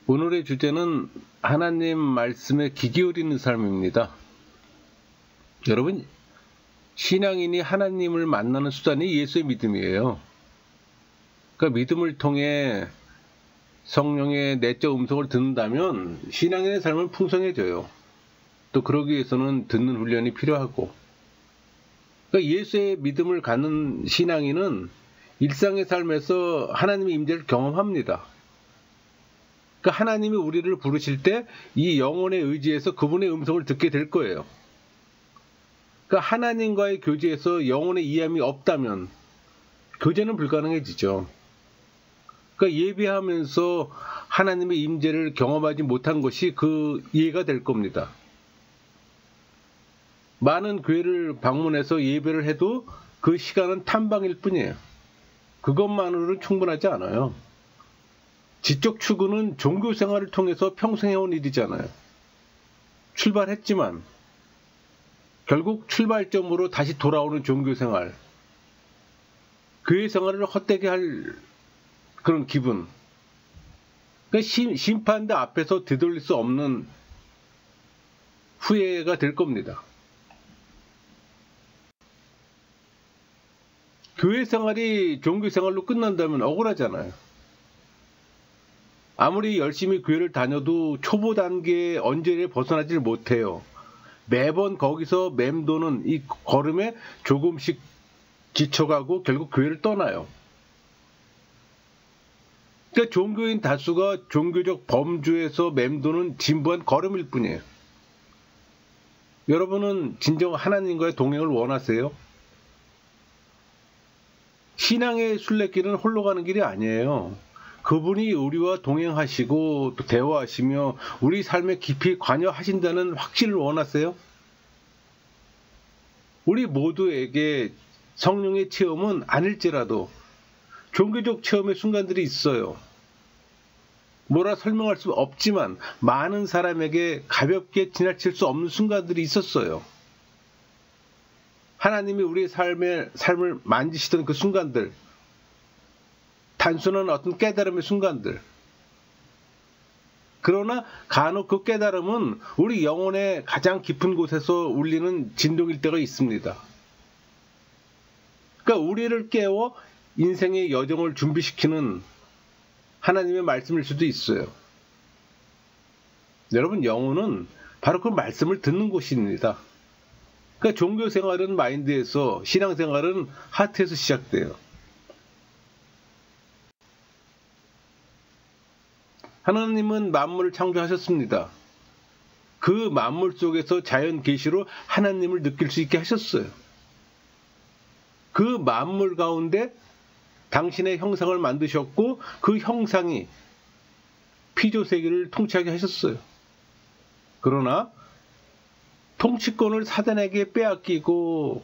오늘의 주제는 하나님 말씀에 귀 기울이는 삶입니다. 여러분, 신앙인이 하나님을 만나는 수단이 예수의 믿음이에요. 그러니까 믿음을 통해 성령의 내적 음성을 듣는다면 신앙인의 삶은 풍성해져요. 또 그러기 위해서는 듣는 훈련이 필요하고, 그러니까 예수의 믿음을 갖는 신앙인은 일상의 삶에서 하나님의 임재를 경험합니다. 그러니까 하나님이 우리를 부르실 때 이 영혼의 의지에서 그분의 음성을 듣게 될 거예요. 그러니까 하나님과의 교제에서 영혼의 이해함이 없다면 교제는 불가능해지죠. 그러니까 예배하면서 하나님의 임재를 경험하지 못한 것이 그 이해가 될 겁니다. 많은 교회를 방문해서 예배를 해도 그 시간은 탐방일 뿐이에요. 그것만으로는 충분하지 않아요. 지적 추구는 종교 생활을 통해서 평생 해온 일이잖아요. 출발했지만 결국 출발점으로 다시 돌아오는 종교 생활, 교회 생활을 헛되게 할 그런 기분. 그러니까 심판대 앞에서 되돌릴 수 없는 후회가 될 겁니다. 교회 생활이 종교 생활로 끝난다면 억울하잖아요. 아무리 열심히 교회를 다녀도 초보 단계의 언저리에 벗어나질 못해요. 매번 거기서 맴도는 이 걸음에 조금씩 지쳐가고 결국 교회를 떠나요. 그러니까 종교인 다수가 종교적 범주에서 맴도는 진부한 걸음일 뿐이에요. 여러분은 진정 하나님과의 동행을 원하세요? 신앙의 순례길은 홀로 가는 길이 아니에요. 그분이 우리와 동행하시고 또 대화하시며 우리 삶에 깊이 관여하신다는 확신을 원하세요? 우리 모두에게 성령의 체험은 아닐지라도 종교적 체험의 순간들이 있어요. 뭐라 설명할 수 없지만 많은 사람에게 가볍게 지나칠 수 없는 순간들이 있었어요. 하나님이 우리의 삶을 만지시던 그 순간들, 단순한 어떤 깨달음의 순간들. 그러나 간혹 그 깨달음은 우리 영혼의 가장 깊은 곳에서 울리는 진동일 때가 있습니다. 그러니까 우리를 깨워 인생의 여정을 준비시키는 하나님의 말씀일 수도 있어요. 여러분, 영혼은 바로 그 말씀을 듣는 곳입니다. 그러니까 종교 생활은 마인드에서, 신앙 생활은 하트에서 시작돼요. 하나님은 만물을 창조하셨습니다. 그 만물 속에서 자연 계시로 하나님을 느낄 수 있게 하셨어요. 그 만물 가운데 당신의 형상을 만드셨고 그 형상이 피조세계를 통치하게 하셨어요. 그러나 통치권을 사단에게 빼앗기고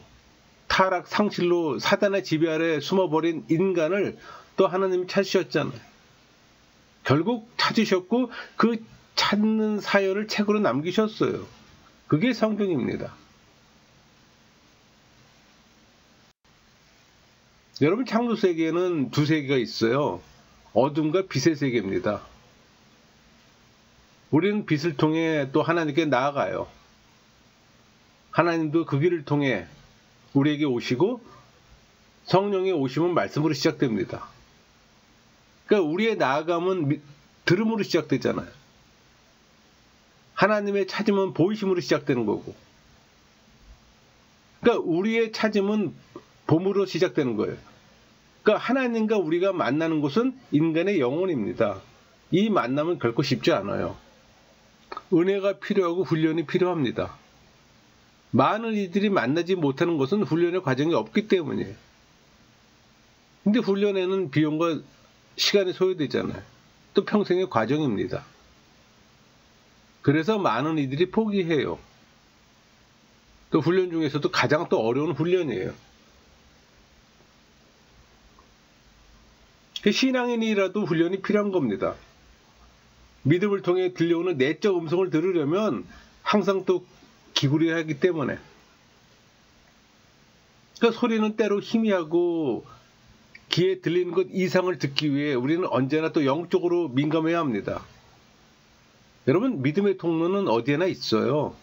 타락 상실로 사단의 지배 아래 숨어버린 인간을 또 하나님이 찾으셨잖아요. 결국 찾으셨고 그 찾는 사연을 책으로 남기셨어요. 그게 성경입니다. 여러분, 창조 세계에는 두 세계가 있어요. 어둠과 빛의 세계입니다. 우리는 빛을 통해 또 하나님께 나아가요. 하나님도 그 길을 통해 우리에게 오시고 성령의 오심은 말씀으로 시작됩니다. 그러니까 우리의 나아감은 들음으로 시작되잖아요. 하나님의 찾음은 보이심으로 시작되는 거고. 그러니까 우리의 찾음은 봄으로 시작되는 거예요. 그러니까 하나님과 우리가 만나는 곳은 인간의 영혼입니다. 이 만남은 결코 쉽지 않아요. 은혜가 필요하고 훈련이 필요합니다. 많은 이들이 만나지 못하는 것은 훈련의 과정이 없기 때문이에요. 근데 훈련에는 비용과 시간이 소요되잖아요. 또 평생의 과정입니다. 그래서 많은 이들이 포기해요. 또 훈련 중에서도 가장 또 어려운 훈련이에요. 신앙인이라도 훈련이 필요한 겁니다. 믿음을 통해 들려오는 내적 음성을 들으려면 항상 또 기울여야 하기 때문에. 그러니까 소리는 때로 희미하고 귀에 들리는 것 이상을 듣기 위해 우리는 언제나 또 영적으로 민감해야 합니다. 여러분, 믿음의 통로는 어디에나 있어요.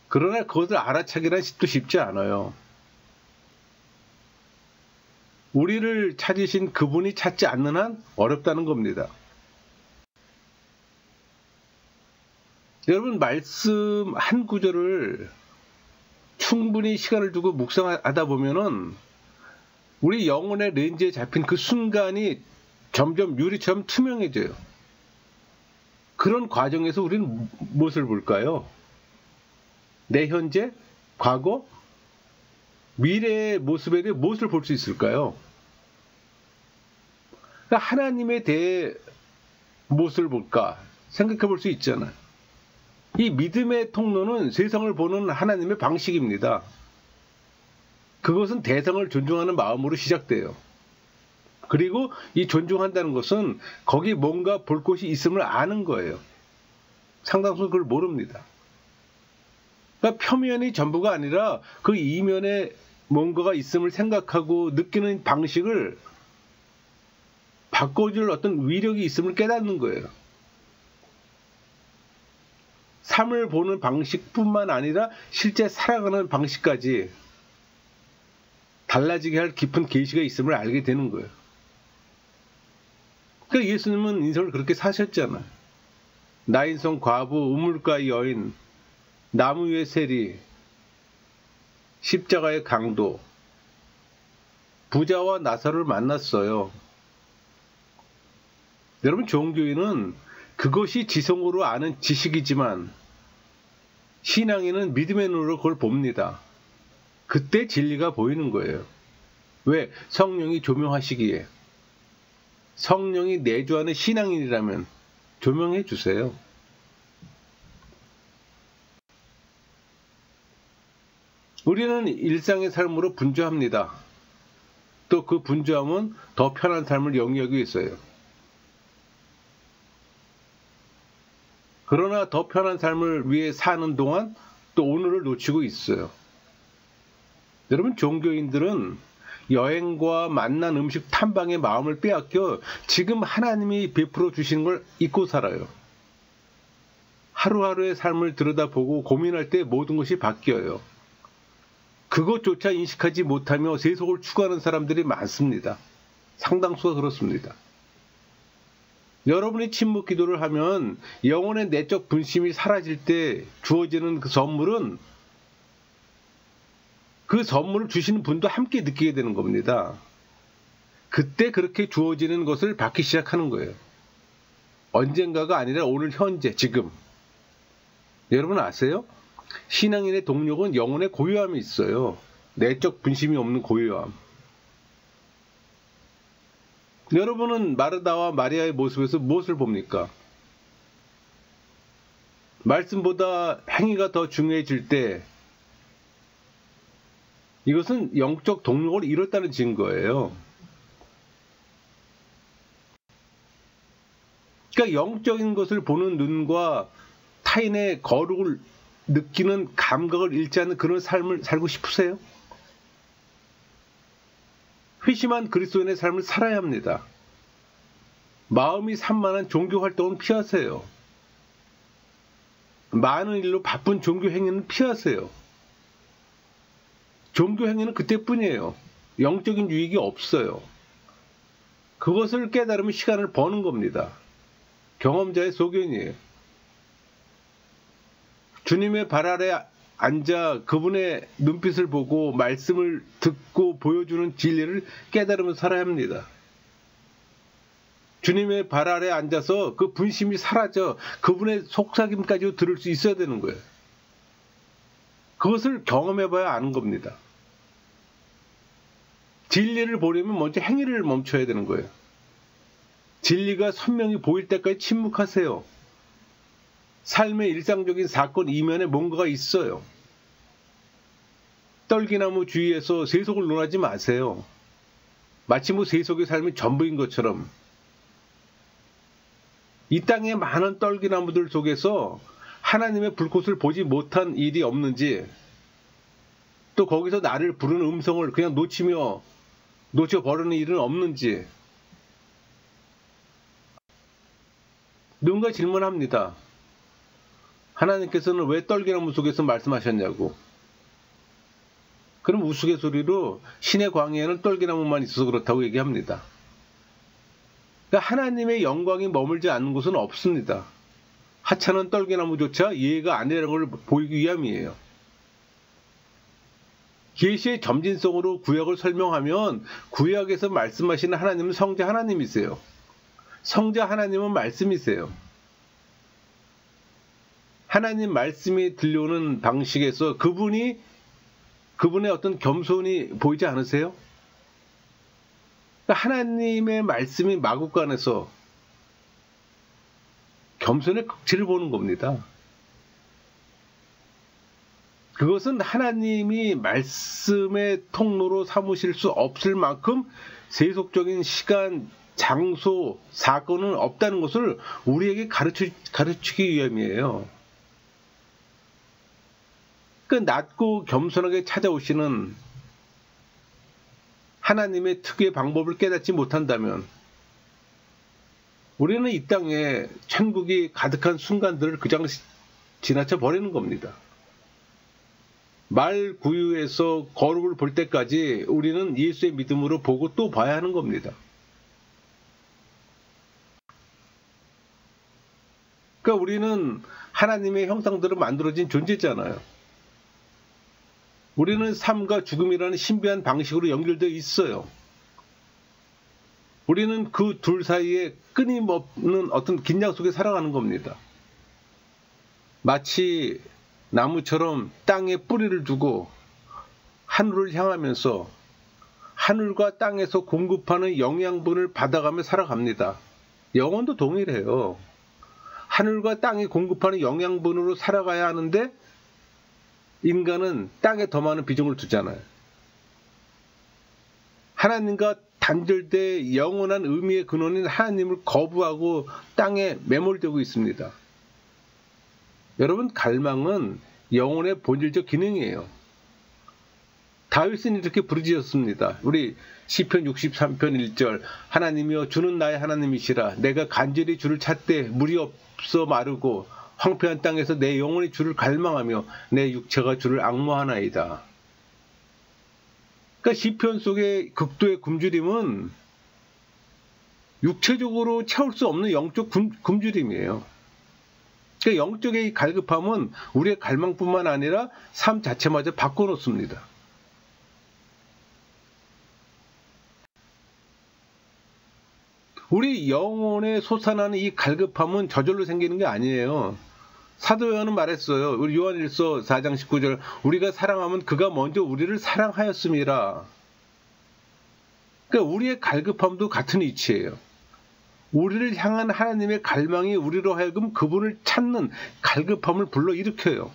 그러나 그것을 알아차기란 또 쉽지 않아요. 우리를 찾으신 그분이 찾지 않는 한 어렵다는 겁니다. 여러분, 말씀 한 구절을 충분히 시간을 두고 묵상하다 보면은 우리 영혼의 렌즈에 잡힌 그 순간이 점점 유리처럼 투명해져요. 그런 과정에서 우리는 무엇을 볼까요? 내 현재, 과거, 미래의 모습에 대해 무엇을 볼 수 있을까요? 그러니까 하나님에 대해 무엇을 볼까 생각해 볼 수 있잖아요. 이 믿음의 통로는 세상을 보는 하나님의 방식입니다. 그것은 대상을 존중하는 마음으로 시작돼요. 그리고 이 존중한다는 것은 거기 뭔가 볼 곳이 있음을 아는 거예요. 상당수는 그걸 모릅니다. 그러니까 표면이 전부가 아니라 그 이면에 뭔가가 있음을 생각하고 느끼는 방식을 바꿔줄 어떤 위력이 있음을 깨닫는 거예요. 삶을 보는 방식뿐만 아니라 실제 살아가는 방식까지 달라지게 할 깊은 계시가 있음을 알게 되는 거예요. 그러니까 예수님은 인생을 그렇게 사셨잖아요. 나인성 과부, 우물가의 여인, 나무 위의 세리, 십자가의 강도, 부자와 나사로를 만났어요. 여러분, 종교인은 그것이 지성으로 아는 지식이지만 신앙인은 믿음의 눈으로 그걸 봅니다. 그때 진리가 보이는 거예요. 왜? 성령이 조명하시기에. 성령이 내주하는 신앙인이라면 조명해 주세요. 우리는 일상의 삶으로 분주합니다. 또 그 분주함은 더 편한 삶을 영위하기 위해서예요. 그러나 더 편한 삶을 위해 사는 동안 또 오늘을 놓치고 있어요. 여러분, 종교인들은 여행과 만난 음식 탐방의 마음을 빼앗겨 지금 하나님이 베풀어 주시는 걸 잊고 살아요. 하루하루의 삶을 들여다보고 고민할 때 모든 것이 바뀌어요. 그것조차 인식하지 못하며 세속을 추구하는 사람들이 많습니다. 상당수가 그렇습니다. 여러분이 침묵 기도를 하면 영혼의 내적 분심이 사라질 때 주어지는 그 선물은 그 선물을 주시는 분도 함께 느끼게 되는 겁니다. 그때 그렇게 주어지는 것을 받기 시작하는 거예요. 언젠가가 아니라 오늘 현재 지금. 여러분 아세요? 신앙인의 동력은 영혼의 고요함이 있어요. 내적 분심이 없는 고요함. 여러분은 마르다와 마리아의 모습에서 무엇을 봅니까? 말씀보다 행위가 더 중요해질 때 이것은 영적 동력을 잃었다는 증거예요. 그러니까 영적인 것을 보는 눈과 타인의 거룩을 느끼는 감각을 잃지 않는 그런 삶을 살고 싶으세요? 회심한 그리스도인의 삶을 살아야 합니다. 마음이 산만한 종교 활동은 피하세요. 많은 일로 바쁜 종교 행위는 피하세요. 종교 행위는 그때뿐이에요. 영적인 유익이 없어요. 그것을 깨달으면 시간을 버는 겁니다. 경험자의 소견이에요. 주님의 발 아래 앉아 그분의 눈빛을 보고 말씀을 듣고 보여주는 진리를 깨달으면서 살아야 합니다. 주님의 발 아래 앉아서 그 분심이 사라져 그분의 속삭임까지 들을 수 있어야 되는 거예요. 그것을 경험해봐야 아는 겁니다. 진리를 보려면 먼저 행위를 멈춰야 되는 거예요. 진리가 선명히 보일 때까지 침묵하세요. 삶의 일상적인 사건 이면에 뭔가가 있어요. 떨기나무 주위에서 세속을 논하지 마세요. 마치 세속의 삶이 전부인 것처럼. 이 땅의 많은 떨기나무들 속에서 하나님의 불꽃을 보지 못한 일이 없는지, 또 거기서 나를 부르는 음성을 그냥 놓쳐버리는 일은 없는지, 누군가 질문합니다. 하나님께서는 왜 떨기나무 속에서 말씀하셨냐고. 그럼 우스갯소리로 신의 광야에는 떨기나무만 있어서 그렇다고 얘기합니다. 그러니까 하나님의 영광이 머물지 않는 곳은 없습니다. 하찮은 떨기나무조차 예가 아니라는 걸 보이기 위함이에요. 계시의 점진성으로 구약을 설명하면 구약에서 말씀하시는 하나님은 성자 하나님이세요. 성자 하나님은 말씀이세요. 하나님 말씀이 들려오는 방식에서 그분의 어떤 겸손이 보이지 않으세요? 그러니까 하나님의 말씀이 마국간에서 겸손의 극치를 보는 겁니다. 그것은 하나님이 말씀의 통로로 삼으실 수 없을 만큼 세속적인 시간, 장소, 사건은 없다는 것을 우리에게 가르치기 위함이에요. 그 낮고 겸손하게 찾아오시는 하나님의 특유의 방법을 깨닫지 못한다면 우리는 이 땅에 천국이 가득한 순간들을 그냥 지나쳐 버리는 겁니다. 말 구유에서 거룩을 볼 때까지 우리는 예수의 믿음으로 보고 또 봐야 하는 겁니다. 그러니까 우리는 하나님의 형상대로 만들어진 존재잖아요. 우리는 삶과 죽음이라는 신비한 방식으로 연결되어 있어요. 우리는 그 둘 사이에 끊임없는 어떤 긴장 속에 살아가는 겁니다. 마치 나무처럼 땅에 뿌리를 두고 하늘을 향하면서 하늘과 땅에서 공급하는 영양분을 받아가며 살아갑니다. 영혼도 동일해요. 하늘과 땅이 공급하는 영양분으로 살아가야 하는데 인간은 땅에 더 많은 비중을 두잖아요. 하나님과 단절돼 영원한 의미의 근원인 하나님을 거부하고 땅에 매몰되고 있습니다. 여러분, 갈망은 영혼의 본질적 기능이에요. 다윗은 이렇게 부르짖었습니다. 우리 시편 63편 1절 하나님이여 주는 나의 하나님이시라. 내가 간절히 주를 찾되 물이 없어 마르고 황폐한 땅에서 내 영혼이 주를 갈망하며 내 육체가 주를 앙모하나이다. 그러니까 시편 속의 극도의 굶주림은 육체적으로 채울 수 없는 영적 굶주림이에요. 그러니까 영적의 갈급함은 우리의 갈망뿐만 아니라 삶 자체마저 바꿔놓습니다. 우리 영혼에 솟아나는 이 갈급함은 저절로 생기는 게 아니에요. 사도 요한은 말했어요. 우리 요한일서 4장 19절 우리가 사랑하면 그가 먼저 우리를 사랑하였음이라. 그러니까 우리의 갈급함도 같은 이치예요. 우리를 향한 하나님의 갈망이 우리로 하여금 그분을 찾는 갈급함을 불러일으켜요.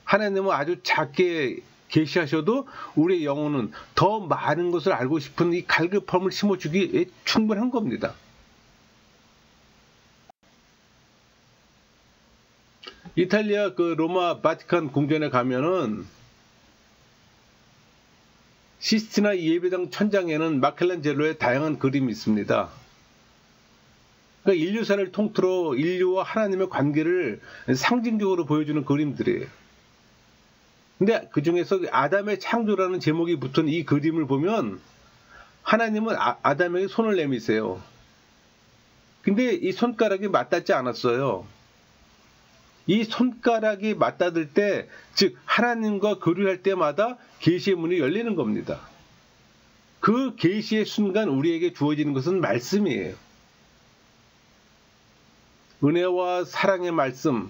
하나님은 아주 작게 계시하셔도 우리의 영혼은 더 많은 것을 알고 싶은 이 갈급함을 심어주기에 충분한 겁니다. 이탈리아 그 로마 바티칸 궁전에 가면은 시스티나 예배당 천장에는 마켈란젤로의 다양한 그림이 있습니다. 그러니까 인류사를 통틀어 인류와 하나님의 관계를 상징적으로 보여주는 그림들이에요. 근데 그 중에서 아담의 창조라는 제목이 붙은 이 그림을 보면 하나님은 아담에게 손을 내미세요. 근데 이 손가락이 맞닿지 않았어요. 이 손가락이 맞닿을 때, 즉 하나님과 교류할 때마다 계시의 문이 열리는 겁니다. 그 계시의 순간 우리에게 주어지는 것은 말씀이에요. 은혜와 사랑의 말씀,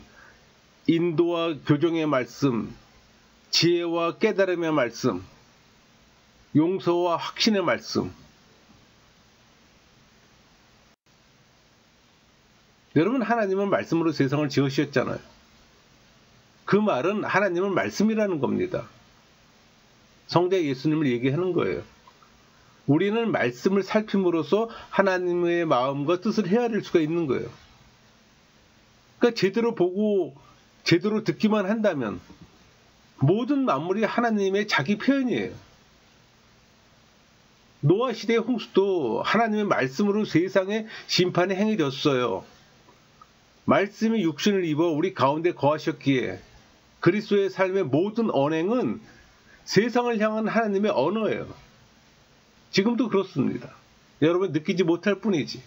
인도와 교정의 말씀, 지혜와 깨달음의 말씀, 용서와 확신의 말씀. 여러분, 하나님은 말씀으로 세상을 지으셨잖아요. 그 말은 하나님은 말씀이라는 겁니다. 성자 예수님을 얘기하는 거예요. 우리는 말씀을 살핌으로써 하나님의 마음과 뜻을 헤아릴 수가 있는 거예요. 그러니까 제대로 보고 제대로 듣기만 한다면 모든 만물이 하나님의 자기 표현이에요. 노아 시대의 홍수도 하나님의 말씀으로 세상에 심판이 행해졌어요. 말씀이 육신을 입어 우리 가운데 거하셨기에 그리스도의 삶의 모든 언행은 세상을 향한 하나님의 언어예요. 지금도 그렇습니다. 여러분 느끼지 못할 뿐이지.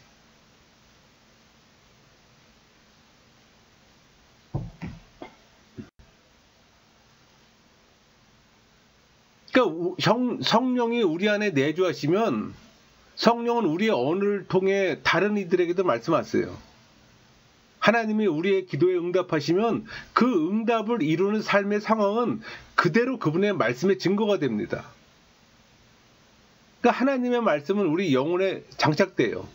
그러니까 성령이 우리 안에 내주하시면 성령은 우리의 언어를 통해 다른 이들에게도 말씀하세요. 하나님이 우리의 기도에 응답하시면 그 응답을 이루는 삶의 상황은 그대로 그분의 말씀의 증거가 됩니다. 그러니까 하나님의 말씀은 우리 영혼에 장착돼요.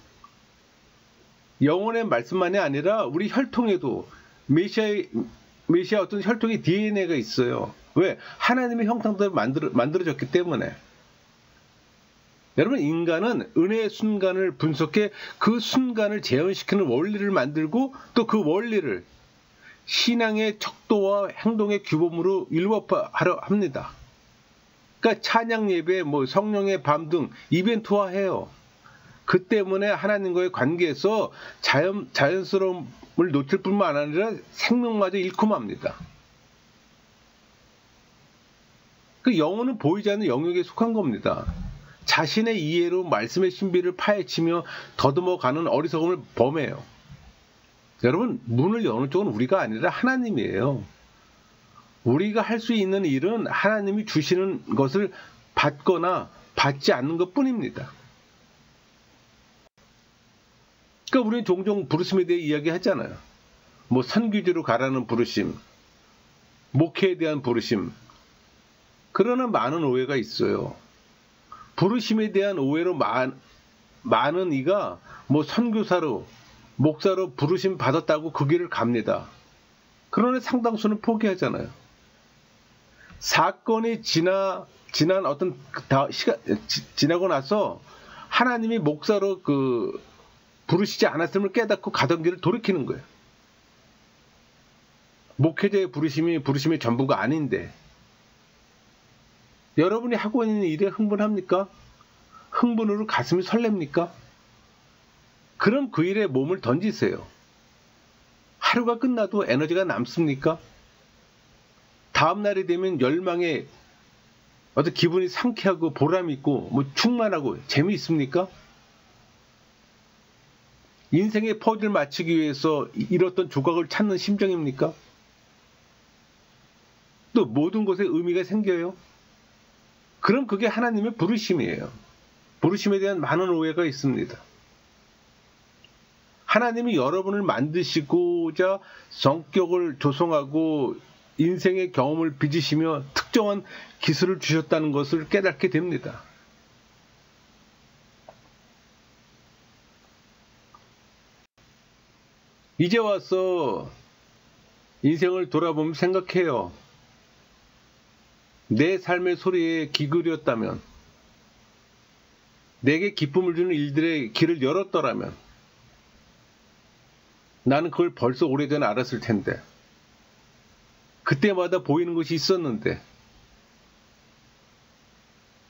영혼의 말씀만이 아니라 우리 혈통에도 메시아 어떤 혈통의 DNA가 있어요. 왜? 하나님의 형상대로 만들어졌기 때문에. 여러분 인간은 은혜의 순간을 분석해 그 순간을 재현시키는 원리를 만들고 또 그 원리를 신앙의 척도와 행동의 규범으로 일법화하려 합니다. 그러니까 찬양 예배, 성령의 밤 등 이벤트화해요. 그 때문에 하나님과의 관계에서 자연스러움을 놓칠 뿐만 아니라 생명마저 잃고 맙니다. 그 영혼은 보이지 않는 영역에 속한 겁니다. 자신의 이해로 말씀의 신비를 파헤치며 더듬어가는 어리석음을 범해요. 여러분 문을 여는 쪽은 우리가 아니라 하나님이에요. 우리가 할 수 있는 일은 하나님이 주시는 것을 받거나 받지 않는 것뿐입니다. 그러니까 우리는 종종 부르심에 대해 이야기하잖아요. 선교지로 가라는 부르심, 목회에 대한 부르심. 그러나 많은 오해가 있어요. 부르심에 대한 오해로 많은 이가 선교사로 목사로 부르심 받았다고 그 길을 갑니다. 그러나 상당수는 포기하잖아요. 사건이 지난 어떤 지나고 나서 하나님이 목사로 부르시지 않았음을 깨닫고 가던 길을 돌이키는 거예요. 목회자의 부르심이 전부가 아닌데 여러분이 하고 있는 일에 흥분합니까? 흥분으로 가슴이 설렙니까? 그럼 그 일에 몸을 던지세요. 하루가 끝나도 에너지가 남습니까? 다음 날이 되면 열망에 어떤 기분이 상쾌하고 보람있고 충만하고 재미있습니까? 인생의 퍼즐을 맞추기 위해서 잃었던 조각을 찾는 심정입니까? 또 모든 것에 의미가 생겨요? 그럼 그게 하나님의 부르심이에요. 부르심에 대한 많은 오해가 있습니다. 하나님이 여러분을 만드시고자 성격을 조성하고 인생의 경험을 빚으시며 특정한 기술을 주셨다는 것을 깨닫게 됩니다. 이제 와서 인생을 돌아보면 생각해요. 내 삶의 소리에 귀 기울였다면, 내게 기쁨을 주는 일들의 길을 열었더라면 나는 그걸 벌써 오래전에 알았을 텐데, 그때마다 보이는 것이 있었는데,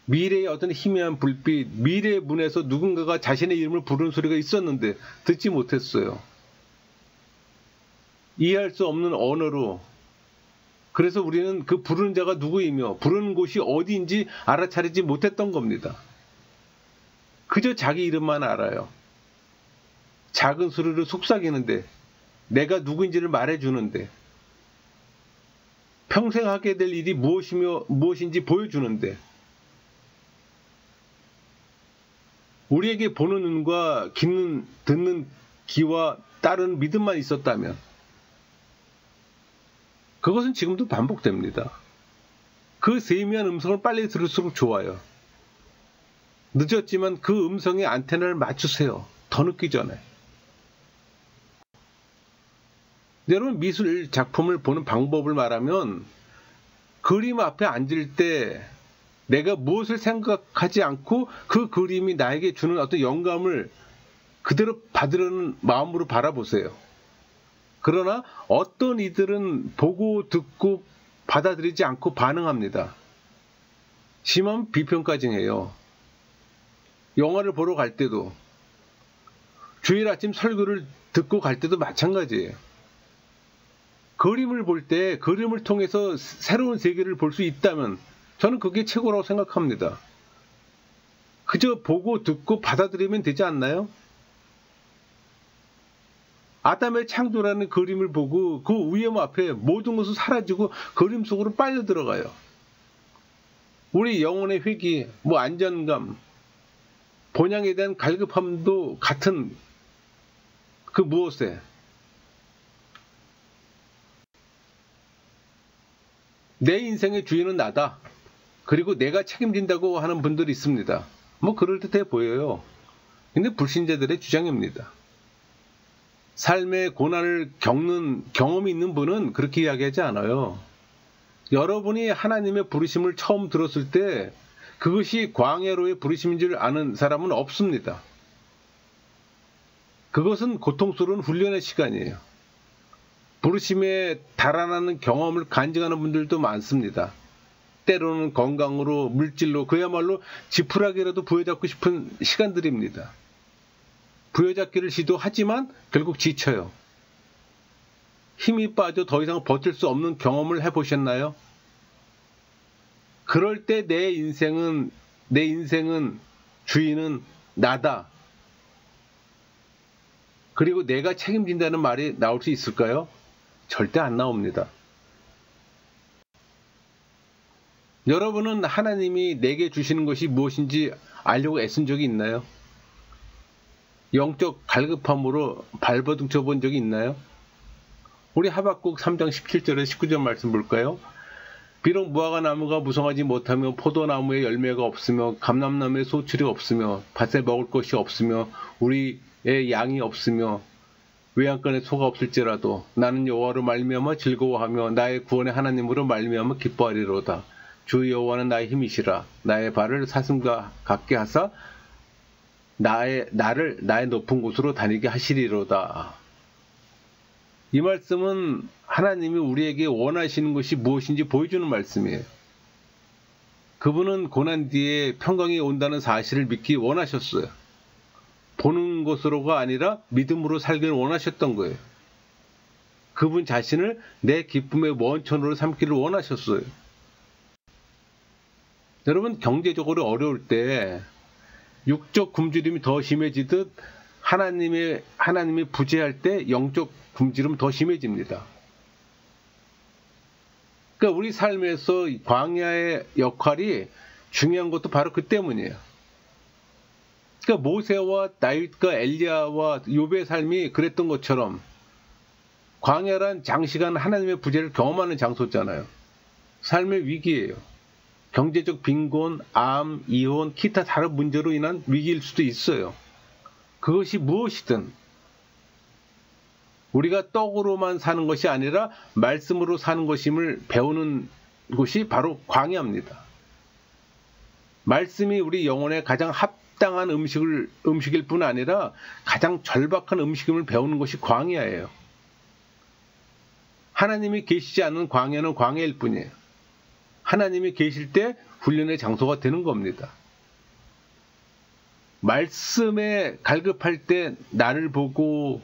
미래의 어떤 희미한 불빛, 미래의 문에서 누군가가 자신의 이름을 부르는 소리가 있었는데 듣지 못했어요. 이해할 수 없는 언어로. 그래서 우리는 그 부르는 자가 누구이며 부르는 곳이 어디인지 알아차리지 못했던 겁니다. 그저 자기 이름만 알아요. 작은 소리로 속삭이는데, 내가 누구인지를 말해주는데, 평생 하게 될 일이 무엇인지 보여주는데, 우리에게 보는 눈과 듣는 귀와 따르는 믿음만 있었다면 그것은 지금도 반복됩니다. 그 세미한 음성을 빨리 들을수록 좋아요. 늦었지만 그 음성에 안테나를 맞추세요. 더 늦기 전에. 여러분 미술 작품을 보는 방법을 말하면, 그림 앞에 앉을 때 내가 무엇을 생각하지 않고 그 그림이 나에게 주는 어떤 영감을 그대로 받으려는 마음으로 바라보세요. 그러나 어떤 이들은 보고 듣고 받아들이지 않고 반응합니다. 심하면 비평까지 해요. 영화를 보러 갈 때도, 주일 아침 설교를 듣고 갈 때도 마찬가지예요. 그림을 볼 때 그림을 통해서 새로운 세계를 볼 수 있다면 저는 그게 최고라고 생각합니다. 그저 보고 듣고 받아들이면 되지 않나요? 아담의 창조라는 그림을 보고 그 위험 앞에 모든 것은 사라지고 그림 속으로 빨려 들어가요. 우리 영혼의 회귀, 안전감, 본향에 대한 갈급함도 같은 그 무엇에 내 인생의 주인은 나다. 그리고 내가 책임진다고 하는 분들이 있습니다. 그럴듯해 보여요. 근데 불신자들의 주장입니다. 삶의 고난을 겪는 경험이 있는 분은 그렇게 이야기하지 않아요. 여러분이 하나님의 부르심을 처음 들었을 때 그것이 광야로의 부르심인 줄 아는 사람은 없습니다. 그것은 고통스러운 훈련의 시간이에요. 부르심에 달아나는 경험을 간증하는 분들도 많습니다. 때로는 건강으로, 물질로, 그야말로 지푸라기라도 부여잡고 싶은 시간들입니다. 부여잡기를 시도하지만 결국 지쳐요. 힘이 빠져 더 이상 버틸 수 없는 경험을 해보셨나요? 그럴 때 내 인생은 주인은 나다. 그리고 내가 책임진다는 말이 나올 수 있을까요? 절대 안 나옵니다. 여러분은 하나님이 내게 주시는 것이 무엇인지 알려고 애쓴 적이 있나요? 영적 갈급함으로 발버둥쳐 본 적이 있나요? 우리 하박국 3장 17절에 19절 말씀 볼까요? 비록 무화과 나무가 무성하지 못하며 포도나무에 열매가 없으며 감람나무에 소출이 없으며 밭에 먹을 것이 없으며 우리의 양이 없으며 외양간에 소가 없을지라도 나는 여호와로 말미암아 즐거워하며 나의 구원의 하나님으로 말미암아 기뻐하리로다. 주 여호와는 나의 힘이시라. 나의 발을 사슴과 같게 하사 나를 나의 높은 곳으로 다니게 하시리로다. 이 말씀은 하나님이 우리에게 원하시는 것이 무엇인지 보여주는 말씀이에요. 그분은 고난 뒤에 평강이 온다는 사실을 믿기 원하셨어요. 보는 것으로가 아니라 믿음으로 살기를 원하셨던 거예요. 그분 자신을 내 기쁨의 원천으로 삼기를 원하셨어요. 여러분, 경제적으로 어려울 때 육적 굶주림이 더 심해지듯 하나님이 부재할 때 영적 굶주림은 더 심해집니다. 그러니까 우리 삶에서 광야의 역할이 중요한 것도 바로 그 때문이에요. 그러니까 모세와 다윗과 엘리야와 욥의 삶이 그랬던 것처럼 광야란 장시간 하나님의 부재를 경험하는 장소잖아요. 삶의 위기예요. 경제적 빈곤, 암, 이혼, 기타 다른 문제로 인한 위기일 수도 있어요. 그것이 무엇이든 우리가 떡으로만 사는 것이 아니라 말씀으로 사는 것임을 배우는 곳이 바로 광야입니다. 말씀이 우리 영혼에 가장 합당한 음식일 뿐 아니라 가장 절박한 음식임을 배우는 것이 광야예요. 하나님이 계시지 않는 광야는 광야일 뿐이에요. 하나님이 계실 때 훈련의 장소가 되는 겁니다. 말씀에 갈급할 때 나를 보고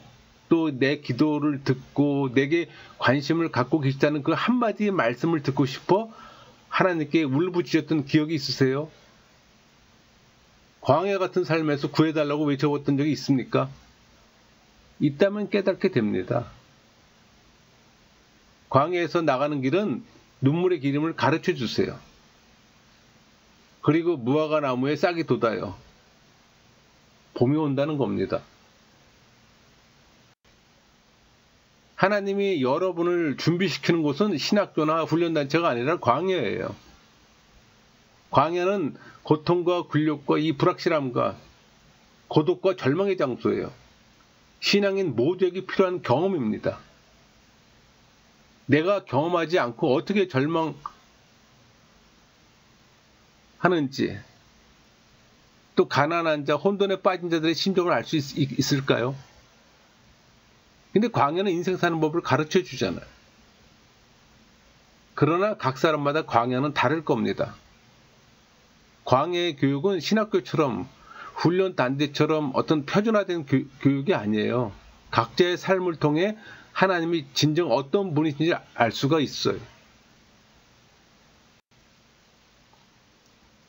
또 내 기도를 듣고 내게 관심을 갖고 계시다는 그 한마디의 말씀을 듣고 싶어 하나님께 울부짖었던 기억이 있으세요? 광야 같은 삶에서 구해달라고 외쳐봤던 적이 있습니까? 있다면 깨닫게 됩니다. 광야에서 나가는 길은 눈물의 기름을 가르쳐 주세요. 그리고 무화과 나무에 싹이 돋아요. 봄이 온다는 겁니다. 하나님이 여러분을 준비시키는 곳은 신학교나 훈련단체가 아니라 광야예요. 광야는 고통과 굴욕과 이 불확실함과 고독과 절망의 장소예요. 신앙인 모두에게 필요한 경험입니다. 내가 경험하지 않고 어떻게 절망하는지, 또 가난한 자, 혼돈에 빠진 자들의 심정을 알 수 있을까요? 근데 광야는 인생 사는 법을 가르쳐 주잖아요. 그러나 각 사람마다 광야는 다를 겁니다. 광야의 교육은 신학교처럼 훈련 단대처럼 어떤 표준화된 교육이 아니에요. 각자의 삶을 통해 하나님이 진정 어떤 분이신지 알 수가 있어요.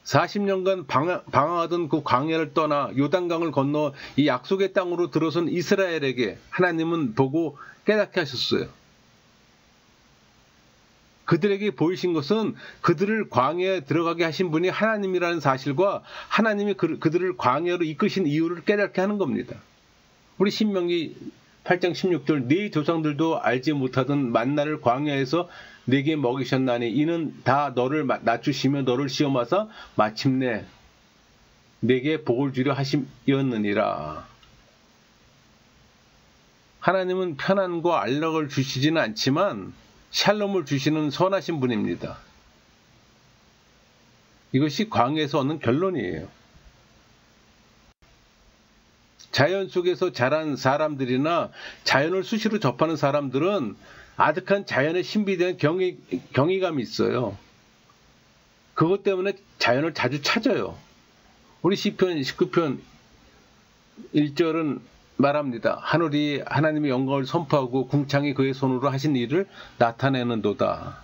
40년간 방황하던 그 광야를 떠나 요단강을 건너 이 약속의 땅으로 들어선 이스라엘에게 하나님은 보고 깨닫게 하셨어요. 그들에게 보이신 것은 그들을 광야에 들어가게 하신 분이 하나님이라는 사실과 하나님이 그들을 광야로 이끄신 이유를 깨닫게 하는 겁니다. 우리 신명기 8장 16절 네 조상들도 알지 못하던 만나를 광야에서 내게 먹이셨나니 이는 다 너를 낮추시며 너를 시험하사 마침내 내게 복을 주려 하심이었느니라. 하나님은 편안과 안락을 주시지는 않지만 샬롬을 주시는 선하신 분입니다. 이것이 광야에서 얻는 결론이에요. 자연 속에서 자란 사람들이나 자연을 수시로 접하는 사람들은 아득한 자연의 신비에 대한 경이감이 있어요. 그것 때문에 자연을 자주 찾아요. 우리 시편 19편 1절은 말합니다. 하늘이 하나님의 영광을 선포하고 궁창이 그의 손으로 하신 일을 나타내는도다.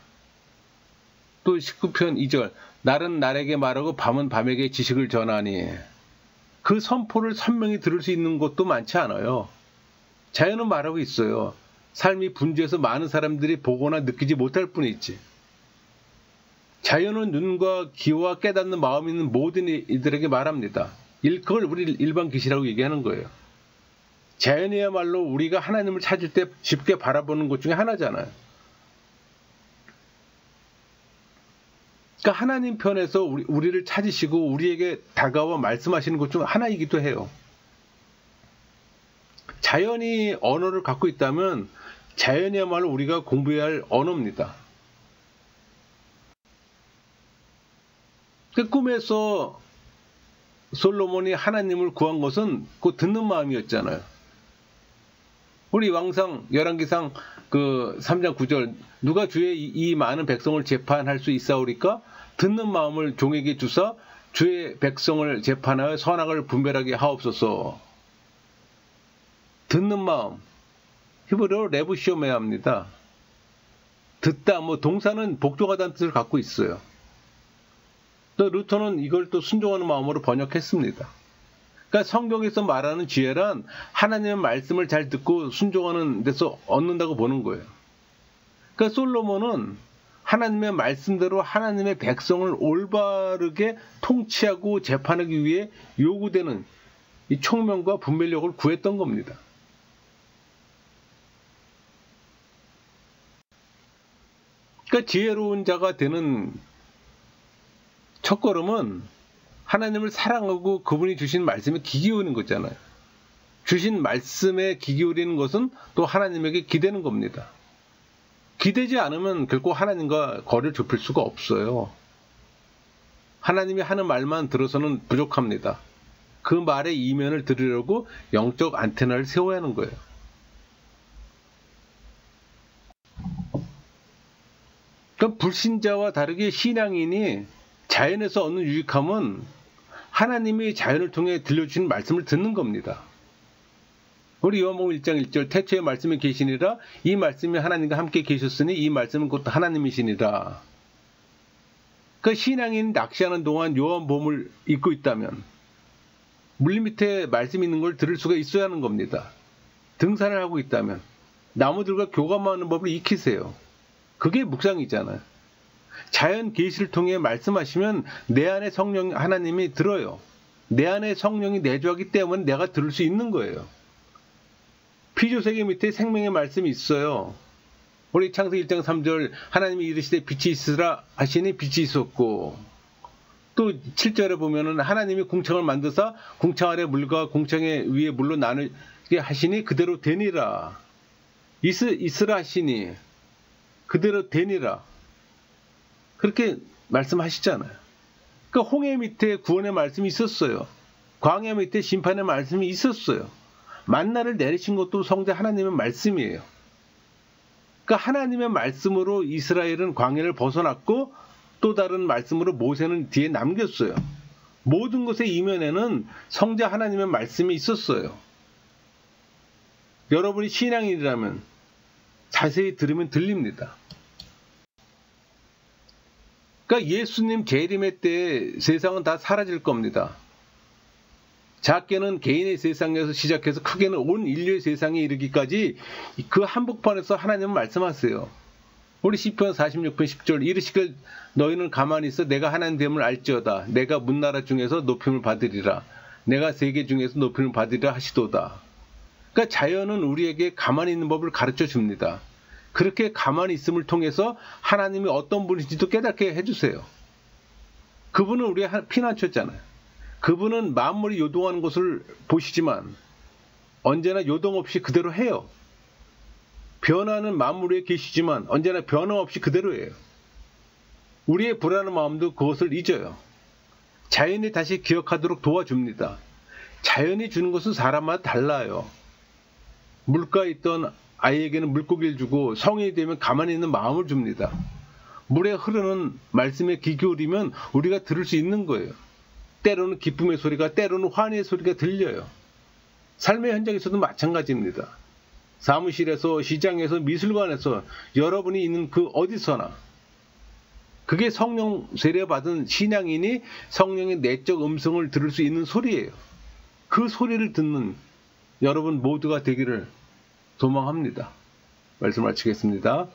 또 19편 2절 날은 날에게 말하고 밤은 밤에게 지식을 전하니 그 선포를 선명히 들을 수 있는 곳도 많지 않아요. 자연은 말하고 있어요. 삶이 분주해서 많은 사람들이 보거나 느끼지 못할 뿐이지. 자연은 눈과 귀와 깨닫는 마음이 있는 모든 이들에게 말합니다. 그걸 우리 일반 계시라고 얘기하는 거예요. 자연이야말로 우리가 하나님을 찾을 때 쉽게 바라보는 것 중에 하나잖아요. 그러니까 하나님 편에서 우리를 찾으시고 우리에게 다가와 말씀하시는 것 중 하나이기도 해요. 자연이 언어를 갖고 있다면 자연이야말로 우리가 공부해야 할 언어입니다. 그 꿈에서 솔로몬이 하나님을 구한 것은 그 듣는 마음이었잖아요. 우리 왕상 열왕기상 그 3장 9절 누가 주의 이 많은 백성을 재판할 수 있사오리까? 듣는 마음을 종에게 주사 주의 백성을 재판하여 선악을 분별하게 하옵소서. 듣는 마음 히브리어로 레부시오메아입니다. 듣다 동사는 복종하다는 뜻을 갖고 있어요. 또 루터는 이걸 또 순종하는 마음으로 번역했습니다. 그러니까 성경에서 말하는 지혜란 하나님의 말씀을 잘 듣고 순종하는 데서 얻는다고 보는 거예요. 그러니까 솔로몬은 하나님의 말씀대로 하나님의 백성을 올바르게 통치하고 재판하기 위해 요구되는 이 총명과 분별력을 구했던 겁니다. 그러니까 지혜로운 자가 되는 첫걸음은 하나님을 사랑하고 그분이 주신 말씀에 귀 기울이는 거잖아요. 주신 말씀에 귀 기울이는 것은 또 하나님에게 기대는 겁니다. 기대지 않으면 결코 하나님과 거리를 좁힐 수가 없어요. 하나님이 하는 말만 들어서는 부족합니다. 그 말의 이면을 들으려고 영적 안테나를 세워야 하는 거예요. 그럼 불신자와 다르게 신앙인이 자연에서 얻는 유익함은 하나님이 자연을 통해 들려주신 말씀을 듣는 겁니다. 우리 요한복음 1장 1절 태초에 말씀이 계시니라 이 말씀이 하나님과 함께 계셨으니 이 말씀은 곧 하나님이시니라. 그 신앙인 낚시하는 동안 요한복음을 읽고 있다면 물 밑에 말씀이 있는 걸 들을 수가 있어야 하는 겁니다. 등산을 하고 있다면 나무들과 교감하는 법을 익히세요. 그게 묵상이잖아요. 자연 계시를 통해 말씀하시면 내 안에 성령 하나님이 들어요. 내 안에 성령이 내주하기 때문에 내가 들을 수 있는 거예요. 피조세계 밑에 생명의 말씀이 있어요. 우리 창세기 1장 3절 하나님이 이르시되 빛이 있으라 하시니 빛이 있었고 또 7절에 보면은 하나님이 궁창을 만드사 궁창 아래 물과 궁창의 위에 물로 나누게 하시니 그대로 되니라. 있으라 하시니 그대로 되니라. 그렇게 말씀하시잖아요. 그러니까 홍해 밑에 구원의 말씀이 있었어요. 광야 밑에 심판의 말씀이 있었어요. 만나를 내리신 것도 성자 하나님의 말씀이에요. 그러니까 하나님의 말씀으로 이스라엘은 광야를 벗어났고 또 다른 말씀으로 모세는 뒤에 남겼어요. 모든 것의 이면에는 성자 하나님의 말씀이 있었어요. 여러분이 신앙인이라면 자세히 들으면 들립니다. 그러니까 예수님 재림의 때 세상은 다 사라질 겁니다. 작게는 개인의 세상에서 시작해서 크게는 온 인류의 세상에 이르기까지 그 한복판에서 하나님은 말씀하세요. 우리 시편 46편 10절 이르시길 너희는 가만히 있어 내가 하나님 됨을 알지어다. 내가 문나라 중에서 높임을 받으리라. 내가 세계 중에서 높임을 받으리라 하시도다. 그러니까 자연은 우리에게 가만히 있는 법을 가르쳐 줍니다. 그렇게 가만히 있음을 통해서 하나님이 어떤 분인지도 깨닫게 해주세요. 그분은 우리가 피난처잖아요. 그분은 만물이 요동하는 것을 보시지만 언제나 요동 없이 그대로 해요. 변화는 만물 위에 계시지만 언제나 변화 없이 그대로예요. 우리의 불안한 마음도 그것을 잊어요. 자연이 다시 기억하도록 도와줍니다. 자연이 주는 것은 사람마다 달라요. 물가에 있던 아이에게는 물고기를 주고 성인이 되면 가만히 있는 마음을 줍니다. 물에 흐르는 말씀에 귀 기울이면 우리가 들을 수 있는 거예요. 때로는 기쁨의 소리가, 때로는 환희의 소리가 들려요. 삶의 현장에서도 마찬가지입니다. 사무실에서, 시장에서, 미술관에서, 여러분이 있는 그 어디서나 그게 성령 세례받은 신앙인이 성령의 내적 음성을 들을 수 있는 소리예요. 그 소리를 듣는 여러분 모두가 되기를 소망합니다. 말씀 마치겠습니다.